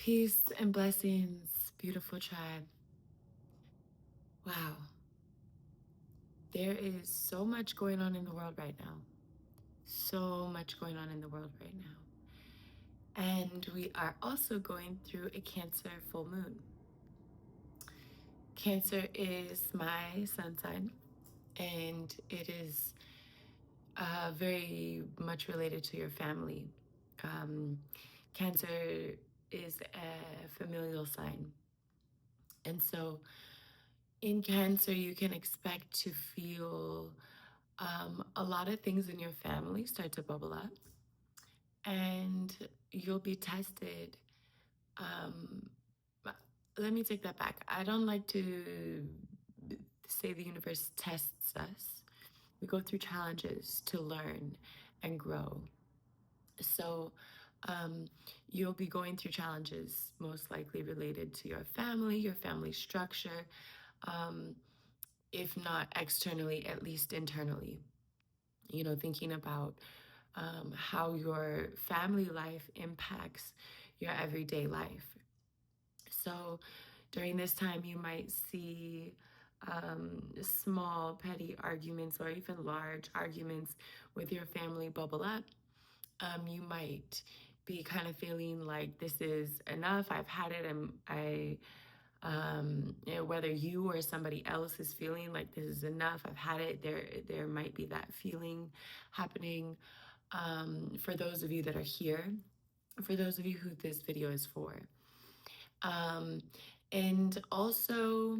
Peace and blessings, beautiful tribe. Wow, there is so much going on in the world right now. So much going on in the world right now. And we are also going through a Cancer full moon. Cancer is my sun sign, and it is very much related to your family. Um, Cancer is a familial sign. And so in Cancer, you can expect to feel a lot of things in your family start to bubble up, and you'll be tested. Um, Let me take that back. I don't like to say the universe tests us. We go through challenges to learn and grow. So, um, you'll be going through challenges most likely related to your family structure, um, if not externally, at least internally. Thinking about how your family life impacts your everyday life. So during this time, you might see small, petty arguments or even large arguments with your family bubble up. You might be kind of feeling like this is enough. I've had it, and whether you or somebody else is feeling like this is enough, I've had it. There might be that feeling happening. For those of you that are here, for those of you who this video is for. Um, and also,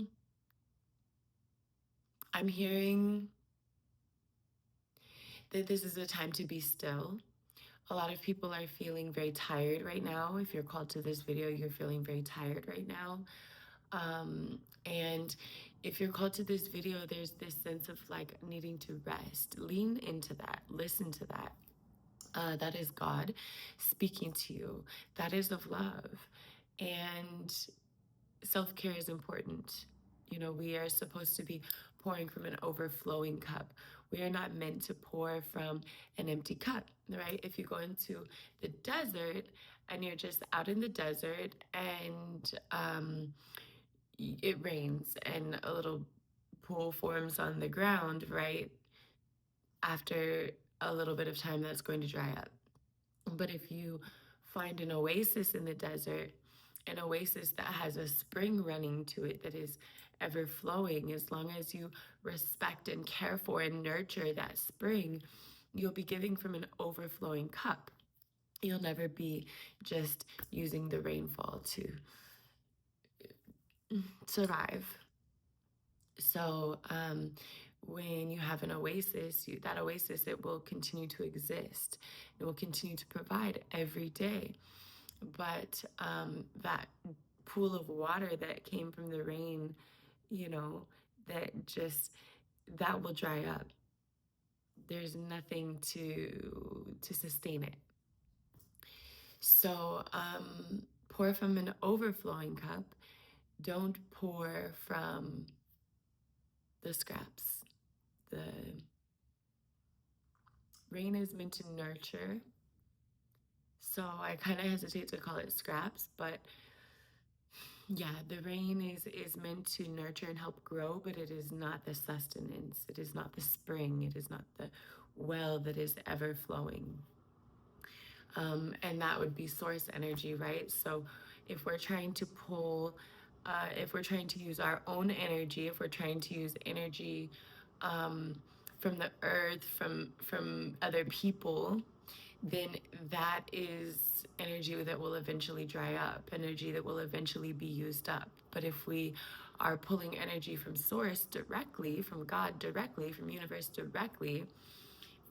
I'm hearing that this is a time to be still. A lot of people are feeling very tired right now. If you're called to this video, you're feeling very tired right now. And if you're called to this video, there's this sense of like needing to rest. Lean into that, listen to that. That is God speaking to you. That is of love. And self-care is important. We are supposed to be pouring from an overflowing cup. We are not meant to pour from an empty cup, right? If you go into the desert and you're just out in the desert and it rains and a little pool forms on the ground, right? After a little bit of time, that's going to dry up. But if you find an oasis in the desert, an oasis that has a spring running to it that is ever flowing, as long as you respect and care for and nurture that spring, you'll be giving from an overflowing cup. You'll never be just using the rainfall to survive. So, when you have an oasis, that oasis, it will continue to exist. It will continue to provide every day. But that pool of water that came from the rain, you know, that will dry up. There's nothing to sustain it. So pour from an overflowing cup. Don't pour from the scraps. The rain is meant to nurture. So I kind of hesitate to call it scraps, but yeah, the rain is meant to nurture and help grow, but it is not the sustenance. It is not the spring. It is not the well that is ever flowing. And that would be source energy, right? So if we're trying to pull, if we're trying to use our own energy, if we're trying to use energy from the earth, from other people, then that is energy that will eventually dry up, energy that will eventually be used up. But if we are pulling energy from source directly, from God directly, from universe directly,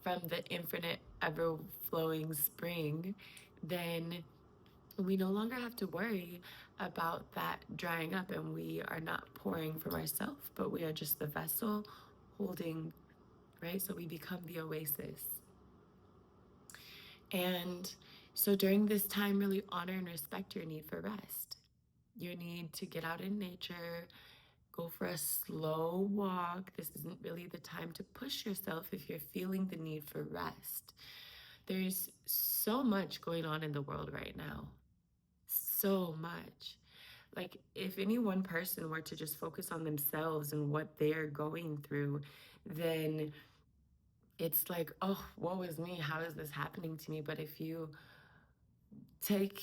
from the infinite ever flowing spring, then we no longer have to worry about that drying up, and we are not pouring from ourselves, but we are just the vessel holding, right? So we become the oasis. And so during this time, really honor and respect your need for rest. Your need to get out in nature, go for a slow walk. This isn't really the time to push yourself if you're feeling the need for rest. There's so much going on in the world right now. so much. Like, if any one person were to just focus on themselves and what they're going through, then it's like, oh, woe is me. How is this happening to me? But take,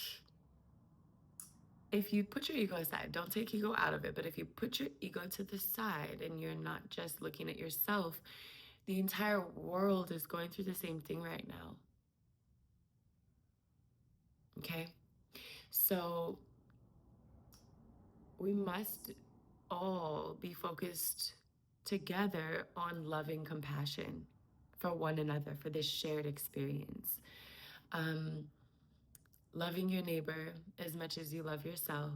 if you put your ego aside, don't take ego out of it, but if you put your ego to the side and you're not just looking at yourself, the entire world is going through the same thing right now. Okay? So we must all be focused together on loving compassion for one another, for this shared experience. Um, Loving your neighbor as much as you love yourself,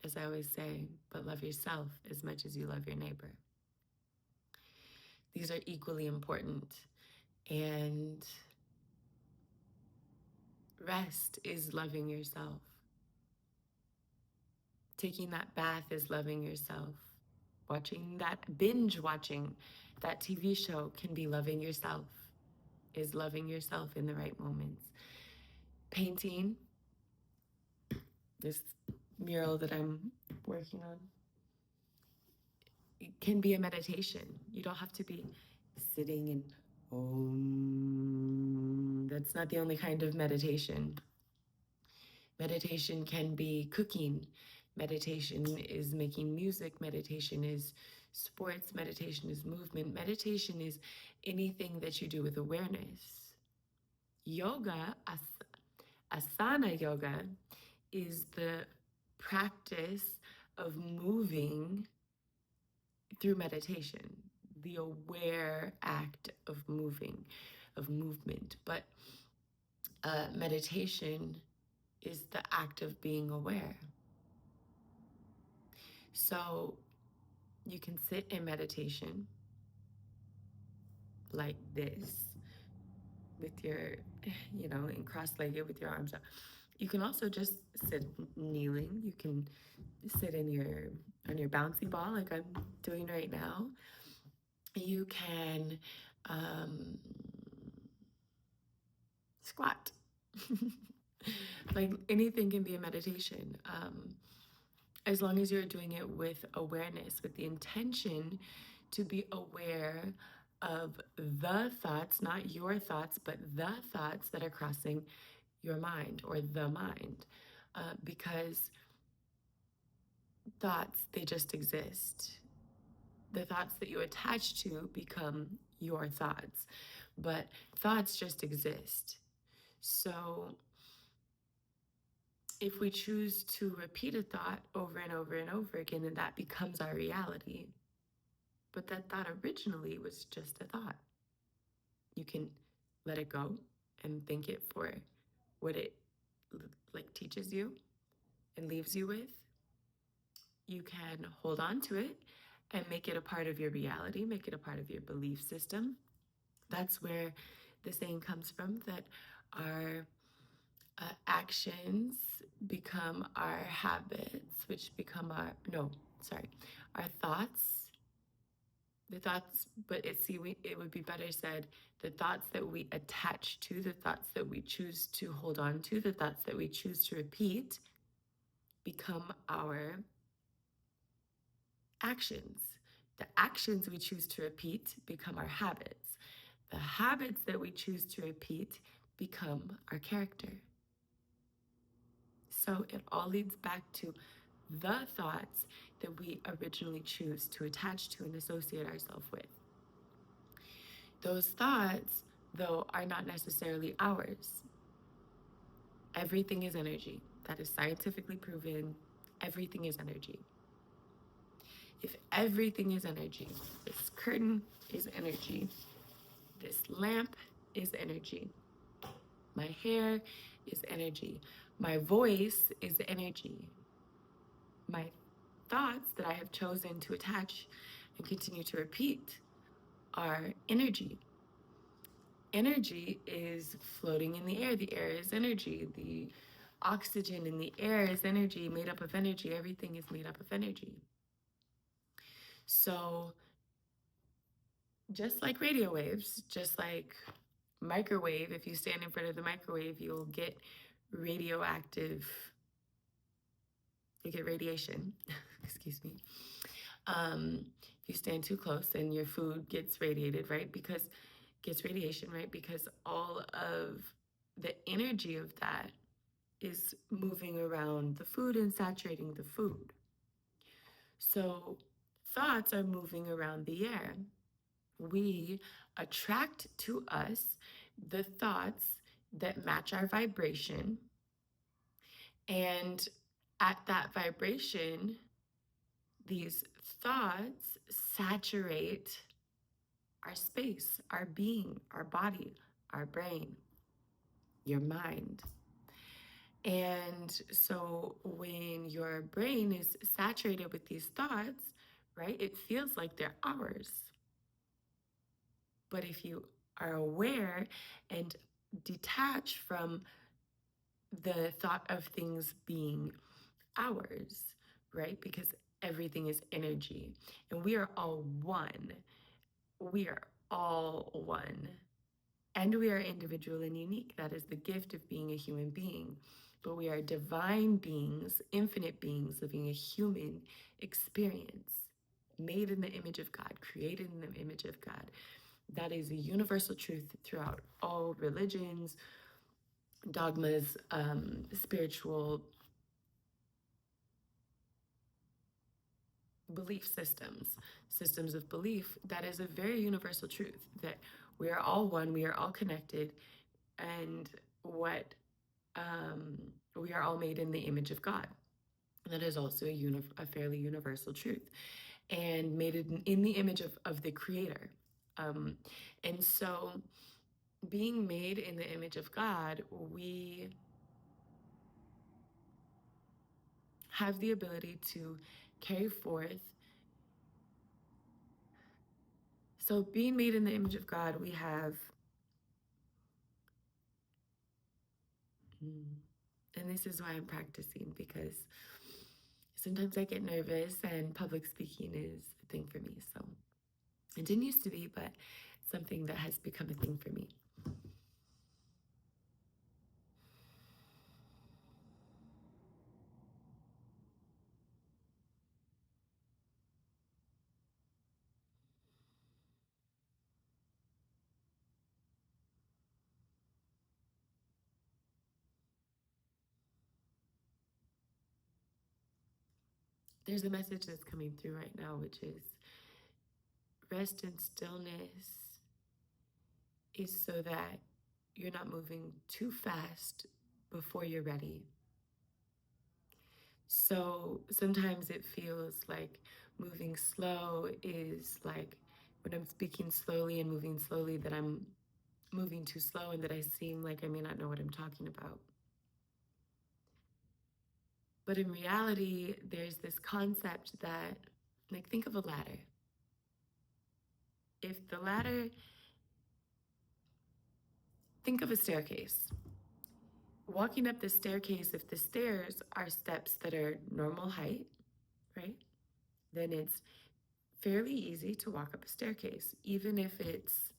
as I always say, but love yourself as much as you love your neighbor. These are equally important. And rest is loving yourself. Taking that bath is loving yourself. Binge watching that TV show can be loving yourself, is loving yourself in the right moments. Painting, this mural that I'm working on, it can be a meditation. You don't have to be sitting and that's not the only kind of meditation. Meditation can be cooking. Meditation is making music. Meditation is sports. Meditation is movement. Meditation is anything that you do with awareness. Yoga, asana yoga, is the practice of moving through meditation, the aware act of moving, of movement. But meditation is the act of being aware. So you can sit in meditation like this with your, in cross-legged with your arms up. You can also just sit kneeling. You can sit on your bouncy ball like I'm doing right now. You can squat. Like, anything can be a meditation. As long as you're doing it with awareness, with the intention to be aware of the thoughts, not your thoughts, but the thoughts that are crossing your mind or the mind. Because thoughts, they just exist. The thoughts that you attach to become your thoughts, but thoughts just exist. So if we choose to repeat a thought over and over and over again, then that becomes our reality. But that thought originally was just a thought. You can let it go and think it for what it teaches you and leaves you with. You can hold on to it and make it a part of your reality, make it a part of your belief system. That's where the saying comes from, that our actions become our habits, which become our thoughts. It would be better said, the thoughts that we attach to, the thoughts that we choose to hold on to, the thoughts that we choose to repeat become our actions. The actions we choose to repeat become our habits. The habits that we choose to repeat become our character. So it all leads back to the thoughts that we originally choose to attach to and associate ourselves with. Those thoughts, though, are not necessarily ours. Everything is energy. That is scientifically proven. Everything is energy. If everything is energy, this curtain is energy, this lamp is energy, my hair is energy, my voice is energy, my thoughts that I have chosen to attach and continue to repeat are energy. Energy is floating in the air. The air is energy. The oxygen in the air is energy, made up of energy. Everything is made up of energy. So just like radio waves, just like microwave, if you stand in front of the microwave, you'll get radioactive You get radiation. Excuse me. If you stand too close and your food gets radiated, right? Because gets radiation, right? Because all of the energy of that is moving around the food and saturating the food. So thoughts are moving around the air. We attract to us the thoughts that match our vibration. And at that vibration, these thoughts saturate our space, our being, our body, our brain, your mind. And so when your brain is saturated with these thoughts, right, it feels like they're ours. But if you are aware and detach from the thought of things being ours, right, because everything is energy and we are all one. We are all one. And we are individual and unique. That is the gift of being a human being. But we are divine beings, infinite beings living a human experience, made in the image of God, created in the image of God. That is a universal truth throughout all religions, dogmas, spiritual belief systems, systems of belief. That is a very universal truth that we are all one, we are all connected, and what we are all made in the image of God. That is also a fairly universal truth, and made in the image of the Creator. Um, and so, being made in the image of God, we have the ability to carry forth. So, being made in the image of God, we have, and this is why I'm practicing, because sometimes I get nervous and public speaking is a thing for me. So, it didn't used to be, but something that has become a thing for me. There's a message that's coming through right now, which is rest and stillness is so that you're not moving too fast before you're ready. So sometimes it feels like moving slow is like when I'm speaking slowly and moving slowly, that I'm moving too slow and that I seem like I may not know what I'm talking about. But in reality, there's this concept that, like, think of a ladder. If the ladder, think of a staircase. Walking up the staircase, if the stairs are steps that are normal height, right, then it's fairly easy to walk up a staircase, even if it's,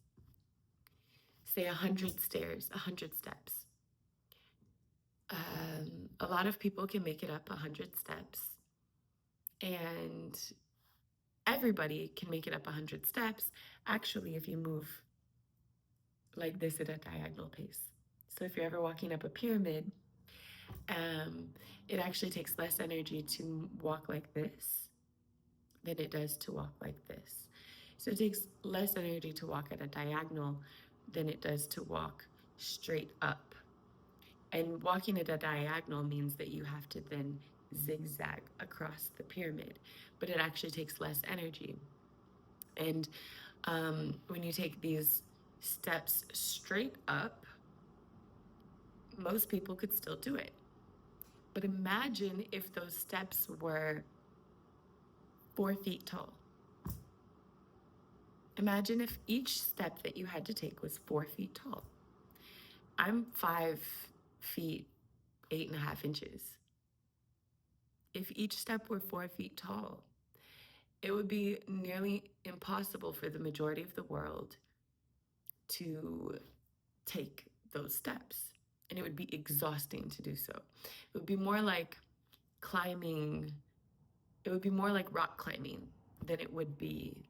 say, 100 stairs, 100 steps. A lot of people can make it up 100 steps, and everybody can make it up 100 steps, actually, if you move like this at a diagonal pace. So if you're ever walking up a pyramid, it actually takes less energy to walk like this than it does to walk like this. So it takes less energy to walk at a diagonal than it does to walk straight up. And walking at a diagonal means that you have to then zigzag across the pyramid, but it actually takes less energy. And when you take these steps straight up, most people could still do it. But imagine if those steps were 4 feet tall. Imagine if each step that you had to take was 4 feet tall. I'm 5 feet, 8.5 inches. If each step were 4 feet tall, it would be nearly impossible for the majority of the world to take those steps. And it would be exhausting to do so. It would be more like climbing, it would be more like rock climbing than it would be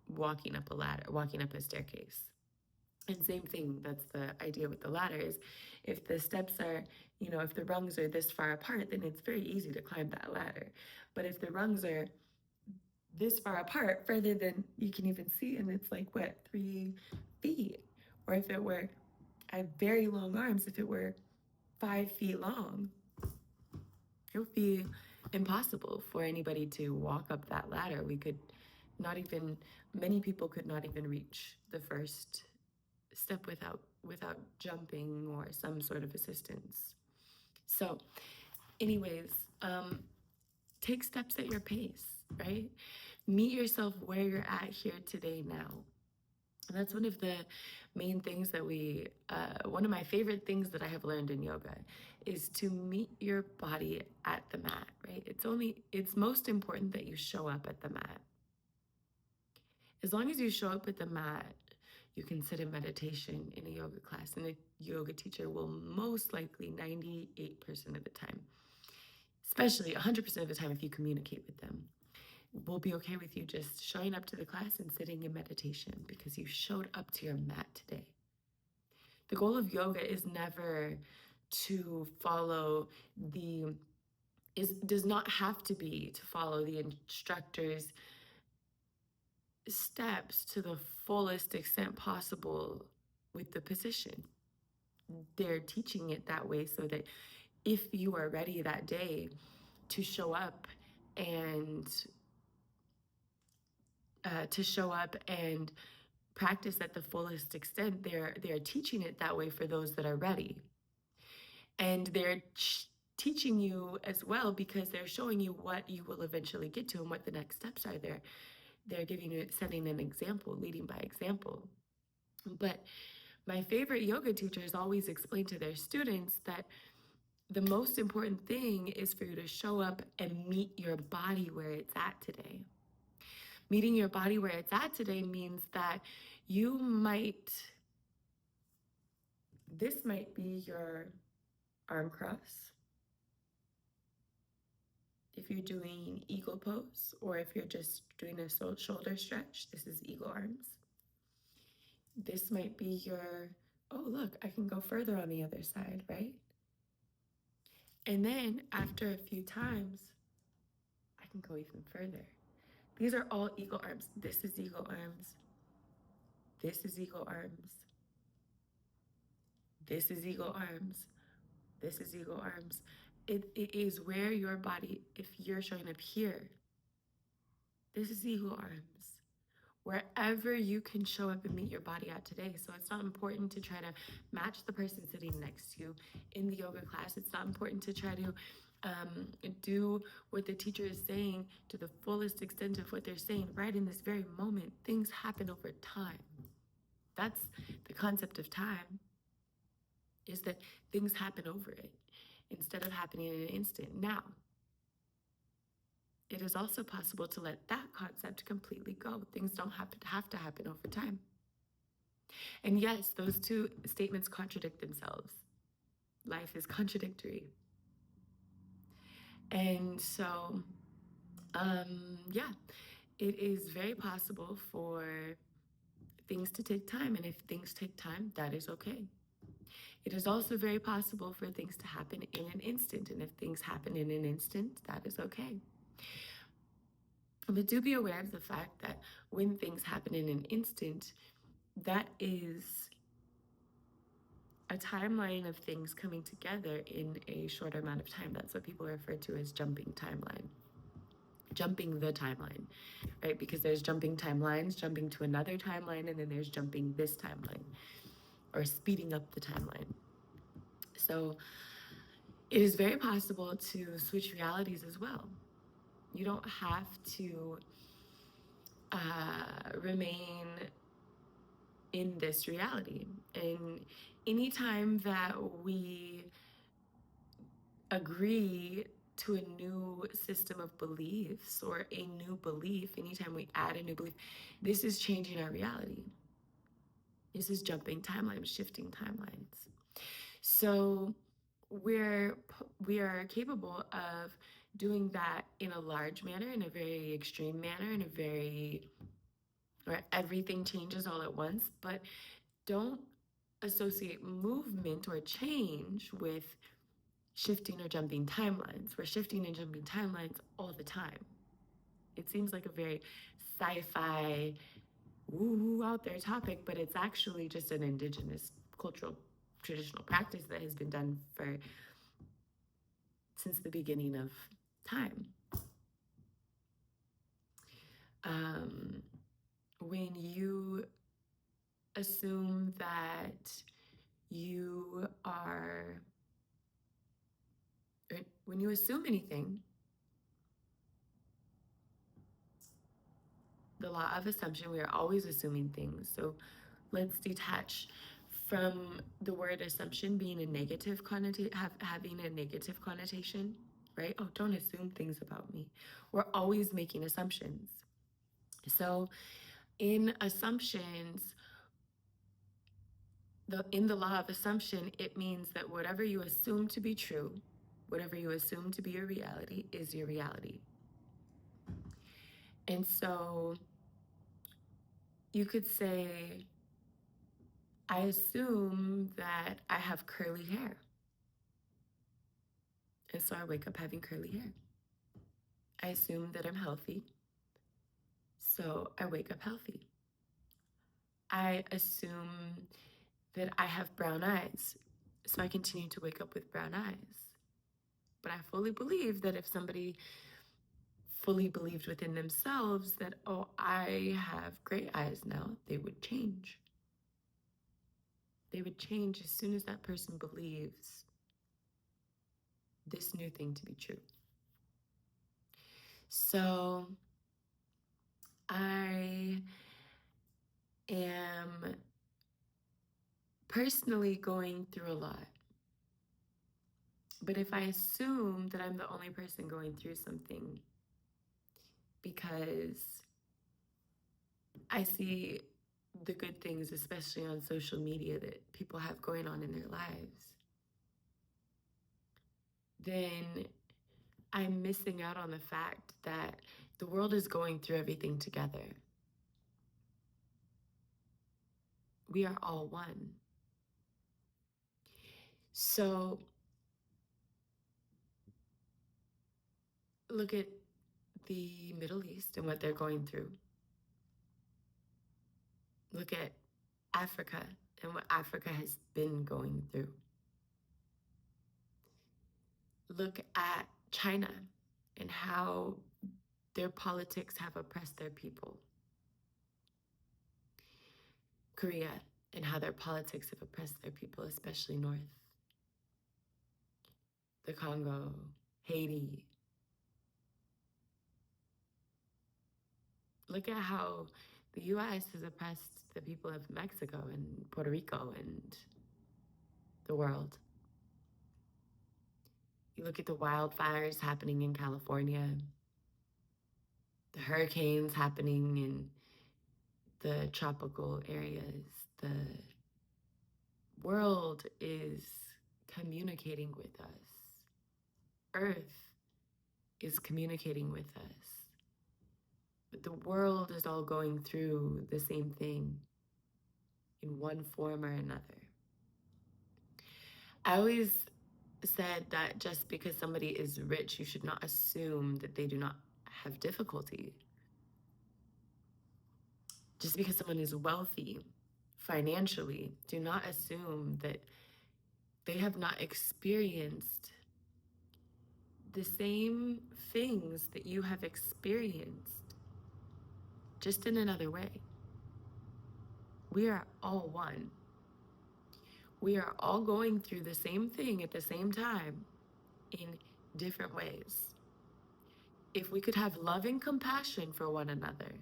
walking up a ladder, walking up a staircase. And same thing, that's the idea with the ladder is if the steps are, if the rungs are this far apart, then it's very easy to climb that ladder. But if the rungs are this far apart, further than you can even see, and it's like, what, 3 feet? Or if it were, I have very long arms, if it were 5 feet long, it would be impossible for anybody to walk up that ladder. We could not even, many people could not even reach the first step without jumping or some sort of assistance. So anyways, take steps at your pace, right? Meet yourself where you're at here today now. And that's one of the main things that one of my favorite things that I have learned in yoga is to meet your body at the mat, right? It's most important that you show up at the mat. As long as you show up at the mat, you can sit in meditation in a yoga class, and a yoga teacher will most likely 98% of the time, especially 100% of the time if you communicate with them, will be okay with you just showing up to the class and sitting in meditation because you showed up to your mat today. The goal of yoga is never to follow does not have to be to follow the instructor's steps to the fullest extent possible with the position. They're teaching it that way so that if you are ready that day to show up and practice at the fullest extent, they're teaching it that way for those that are ready. And they're teaching you as well because they're showing you what you will eventually get to and what the next steps are. They're giving you, setting an example, leading by example. But my favorite yoga teachers always explain to their students that the most important thing is for you to show up and meet your body where it's at today. Meeting your body where it's at today means that this might be your arm cross. If you're doing eagle pose, or if you're just doing a shoulder stretch, this is eagle arms. This might be oh look, I can go further on the other side, right? And then after a few times, I can go even further. These are all eagle arms. This is eagle arms. This is eagle arms. This is eagle arms. This is eagle arms. It is where your body, if you're showing up here, this is eagle arms. Wherever you can show up and meet your body at today. So it's not important to try to match the person sitting next to you in the yoga class. It's not important to try to do what the teacher is saying to the fullest extent of what they're saying right in this very moment. Things happen over time. That's the concept of time, is that things happen over it instead of happening in an instant. Now, it is also possible to let that concept completely go. Things don't have to happen over time. And yes, those two statements contradict themselves. Life is contradictory. And so, yeah, it is very possible for things to take time. And if things take time, that is okay. It is also very possible for things to happen in an instant. And if things happen in an instant, that is okay. But do be aware of the fact that when things happen in an instant, that is a timeline of things coming together in a shorter amount of time. That's what people refer to as jumping timeline. Jumping the timeline, right? Because there's jumping timelines, jumping to another timeline, and then there's jumping this timeline, or speeding up the timeline. So it is very possible to switch realities as well. You don't have to remain in this reality. And anytime that we agree to a new system of beliefs or a new belief, anytime we add a new belief, this is changing our reality. This is jumping timelines, shifting timelines. So we are capable of doing that in a large manner, in a very extreme manner, in a very where everything changes all at once. But don't associate movement or change with shifting or jumping timelines. We're shifting and jumping timelines all the time. It seems like a very sci-fi, woo out there topic, but it's actually just an indigenous cultural traditional practice that has been done for since the beginning of time. Um, when you assume that you are, or when you assume anything, the law of assumption, we are always assuming things. So let's detach from the word assumption being a negative connotation, having a negative connotation, right? Oh, don't assume things about me. We're always making assumptions. So in assumptions, in the law of assumption, it means that whatever you assume to be true, whatever you assume to be your reality is your reality. And so you could say, I assume that I have curly hair. And so I wake up having curly hair. I assume that I'm healthy. So I wake up healthy. I assume that I have brown eyes. So I continue to wake up with brown eyes. But I fully believe that if somebody fully believed within themselves that, oh, I have gray eyes now, they would change. They would change as soon as that person believes this new thing to be true. So I am personally going through a lot. But if I assume that I'm the only person going through something because I see the good things, especially on social media, that people have going on in their lives, then I'm missing out on the fact that the world is going through everything together. We are all one. So look at the Middle East and what they're going through. Look at Africa and what Africa has been going through. Look at China and how their politics have oppressed their people. Korea and how their politics have oppressed their people, especially North. The Congo, Haiti. Look at how the US has oppressed the people of Mexico and Puerto Rico and the world. You look at the wildfires happening in California, the hurricanes happening in the tropical areas. The world is communicating with us. Earth is communicating with us. But the world is all going through the same thing in one form or another. I always said that just because somebody is rich, you should not assume that they do not have difficulty. Just because someone is wealthy financially, do not assume that they have not experienced the same things that you have experienced, just in another way. We are all one. We are all going through the same thing at the same time in different ways. If we could have love and compassion for one another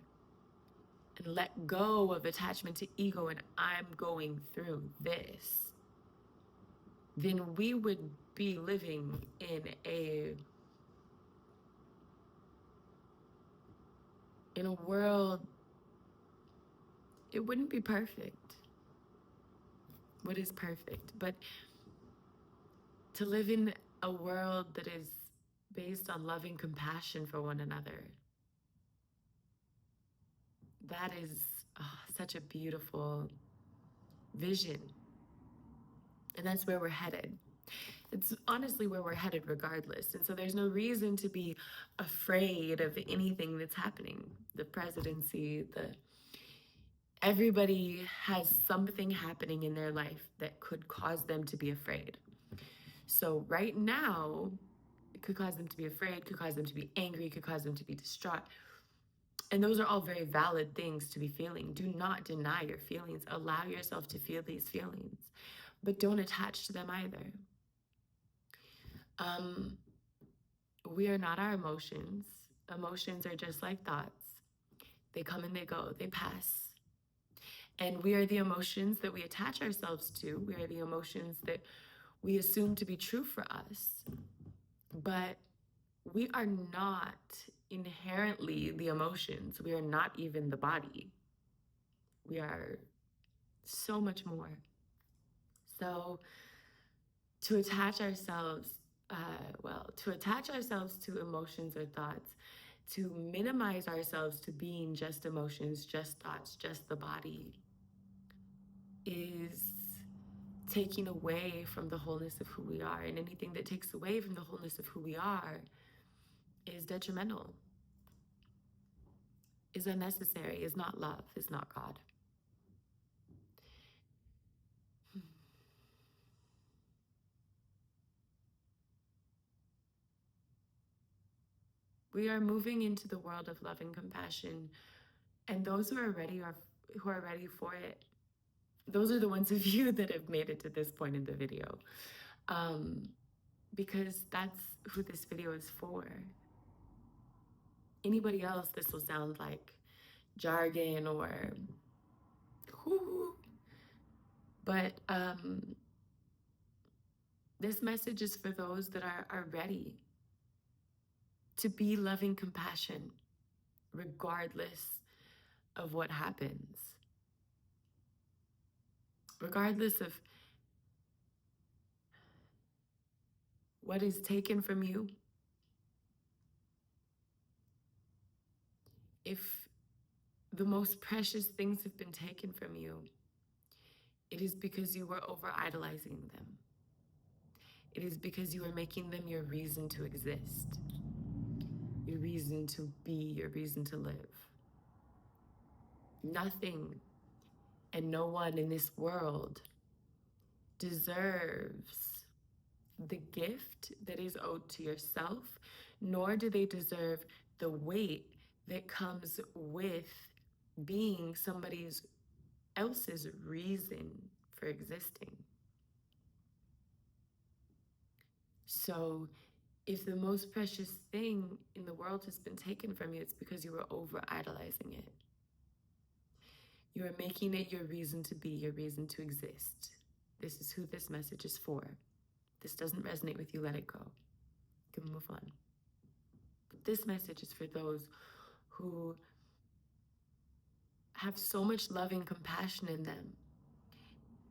and let go of attachment to ego and I'm going through this, then we would be living in a world, it wouldn't be perfect. What is perfect? But to live in a world that is based on loving compassion for one another. That is such a beautiful vision. And that's where we're headed. It's honestly where we're headed regardless. And so there's no reason to be afraid of anything that's happening. The presidency, everybody has something happening in their life that could cause them to be afraid. So right now, it could cause them to be afraid, could cause them to be angry, could cause them to be distraught. And those are all very valid things to be feeling. Do not deny your feelings. Allow yourself to feel these feelings, but don't attach to them either. We are not our emotions. Emotions are just like thoughts. They come and they go, they pass. And we are the emotions that we attach ourselves to. We are the emotions that we assume to be true for us. But we are not inherently the emotions. We are not even the body. We are so much more. So to attach ourselves, to emotions or thoughts, to minimize ourselves to being just emotions, just thoughts, just the body, is taking away from the wholeness of who we are. And anything that takes away from the wholeness of who we are is detrimental, is unnecessary, is not love, is not God. We are moving into the world of love and compassion, and those who are ready for it, those are the ones of you that have made it to this point in the video, because that's who this video is for. Anybody else, this will sound like jargon or whoo, but this message is for those that are ready to be loving compassion regardless of what happens, regardless of what is taken from you. If the most precious things have been taken from you, it is because you were over idolizing them. It is because you are making them your reason to exist, your reason to be, your reason to live. Nothing and no one in this world deserves the gift that is owed to yourself, nor do they deserve the weight that comes with being somebody else's reason for existing. So if the most precious thing in the world has been taken from you, it's because you were over idolizing it. You are making it your reason to be, your reason to exist. This is who this message is for. This doesn't resonate with you, let it go. You can move on. But this message is for those who have so much love and compassion in them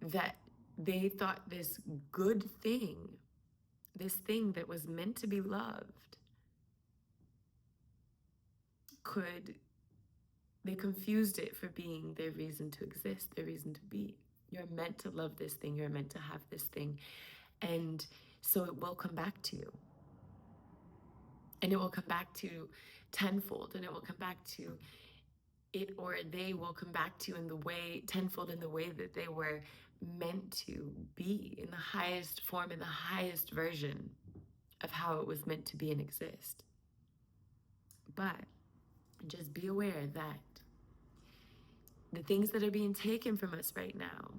that they thought this good thing, this thing that was meant to be loved, they confused it for being their reason to exist, their reason to be. You're meant to love this thing, you're meant to have this thing, and so it will come back to you. And it will come back to you tenfold, and it will come back to it, or they will come back to you in the way, tenfold, in the way that they were meant to be, in the highest form, in the highest version of how it was meant to be and exist. But just be aware that the things that are being taken from us right now,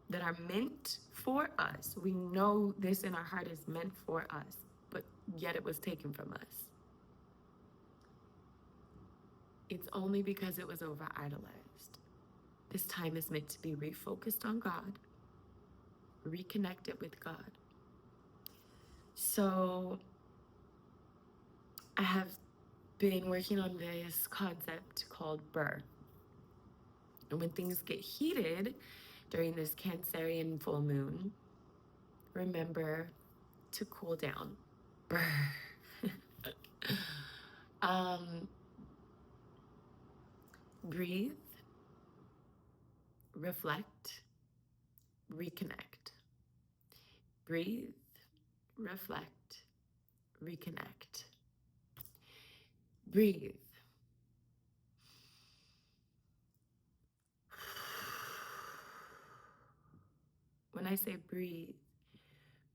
that are meant for us, we know this in our heart is meant for us, but yet it was taken from us. It's only because it was over idolized. This time is meant to be refocused on God, reconnected with God. So I have been working on this concept called birth. And when things get heated during this Cancerian full moon, remember to cool down. Brr. Breathe, reflect, reconnect. Breathe, reflect, reconnect. Breathe. When I say breathe,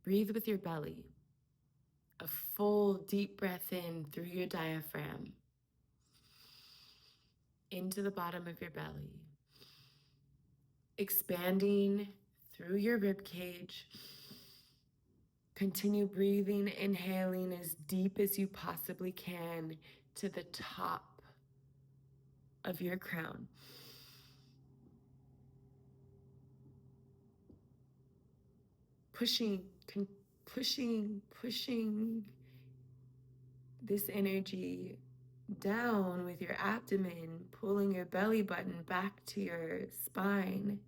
breathe with your belly. A full deep breath in through your diaphragm into the bottom of your belly, expanding through your rib cage. Continue breathing, inhaling as deep as you possibly can to the top of your crown. Pushing this energy down with your abdomen, pulling your belly button back to your spine.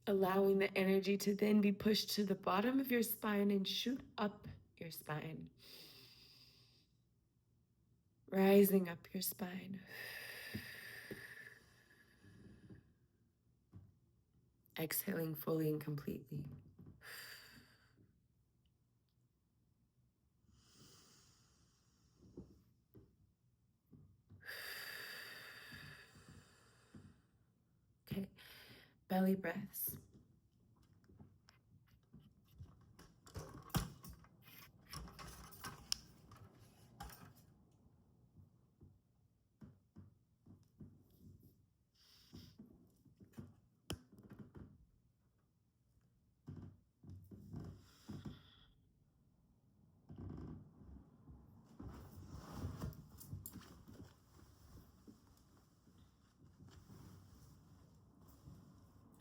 Allowing the energy to then be pushed to the bottom of your spine and shoot up your spine. Rising up your spine. Exhaling fully and completely. Okay, belly breaths.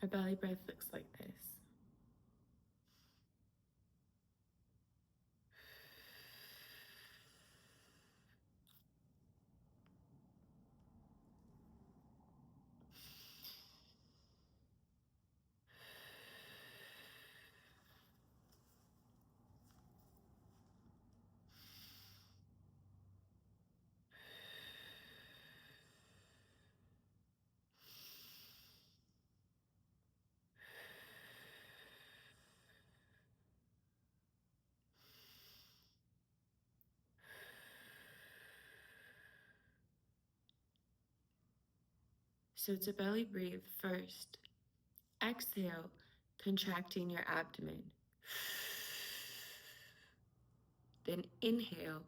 A belly breath looks like this. So to belly breathe first, exhale, contracting your abdomen. Then inhale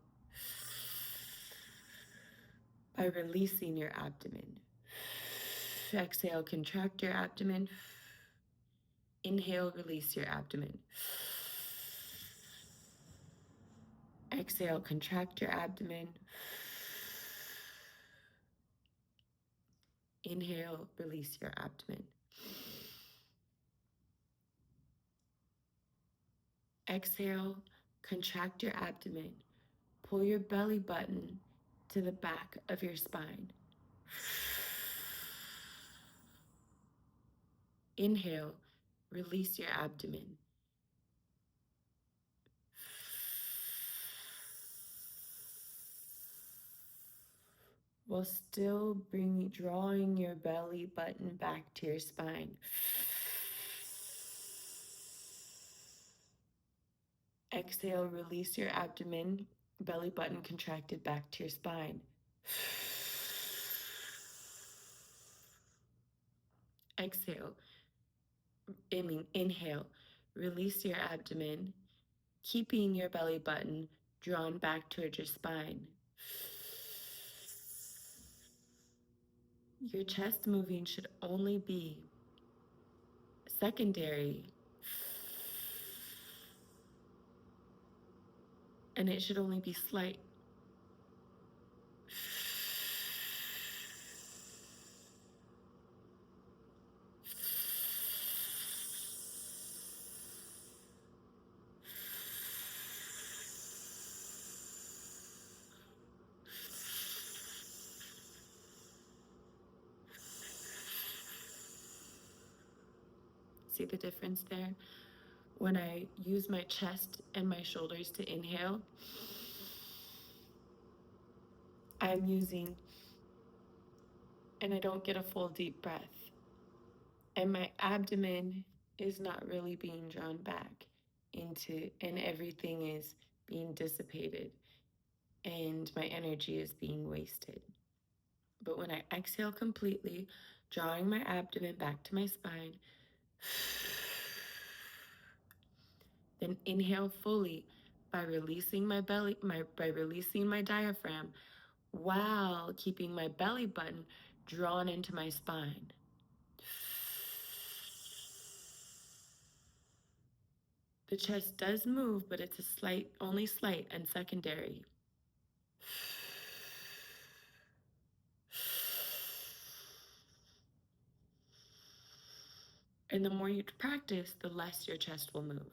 by releasing your abdomen. Exhale, contract your abdomen. Inhale, release your abdomen. Exhale, contract your abdomen. Inhale, release your abdomen. Exhale, contract your abdomen. Pull your belly button to the back of your spine. Inhale, release your abdomen. While still drawing your belly button back to your spine. Exhale, release your abdomen, belly button contracted back to your spine. Exhale, inhale, release your abdomen, keeping your belly button drawn back towards your spine. Your chest moving should only be secondary, and it should only be slight. See the difference there? When I use my chest and my shoulders to inhale, I'm using, and I don't get a full deep breath. And my abdomen is not really being drawn back into, and everything is being dissipated, and my energy is being wasted. But when I exhale completely, drawing my abdomen back to my spine, then inhale fully by releasing my belly, by releasing my diaphragm while keeping my belly button drawn into my spine. The chest does move, but it's a slight, only slight and secondary. And the more you practice, the less your chest will move.